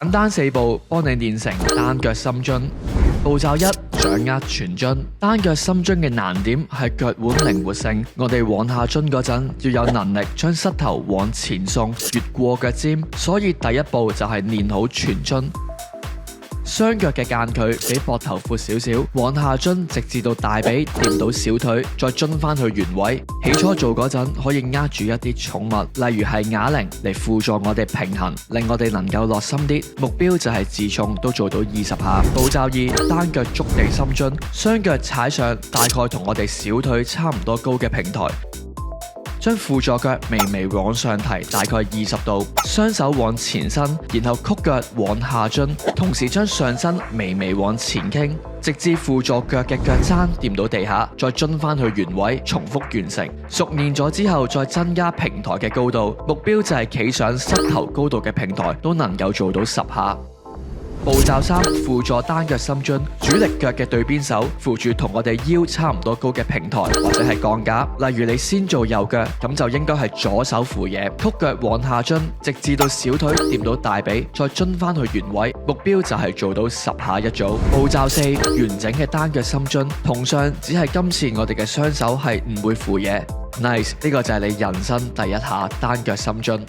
簡單4步幫你練成單腳深蹲。步驟1：掌握全蹲。單腳深蹲嘅難點係腳腕靈活性，我哋往下蹲嗰陣要有能力將膝頭往前送，越過腳尖，所以第一步就係練好全蹲。雙腳嘅間距比膊頭闊少少，往下蹲直至到大髀掂到小腿，再蹲翻去原位。起初做嗰陣可以握住一啲重物，例如係啞鈴嚟輔助我哋平衡，令我哋能夠落深啲。目標就係自重都做到20下。步驟2：單腳觸地深蹲，雙腳踩上大概同我哋小腿差唔多高嘅平台。將輔助腳微微往上提，大概20度，雙手往前伸，然後曲腳往下蹲，同時將上身微微往前傾，直至輔助腳嘅腳踭掂到地下，再蹲翻去原位，重複完成。熟練咗之後，再增加平台嘅高度，目標就係企上膝頭高度嘅平台都能夠做到10下。步驟3：輔助單腳深蹲，主力腳嘅對邊手扶住同我哋腰差唔多高嘅平台或者係鋼架。例如你先做右腳，咁就應該係左手扶嘢，曲腳往下蹲，直至到小腿掂到大髀，再蹲翻去原位。目標就係做到10下一組。步驟4：完整嘅單腳深蹲，同上只係今次我哋嘅雙手係唔會扶嘢。Nice， 呢個就係你人生第1下單腳深蹲。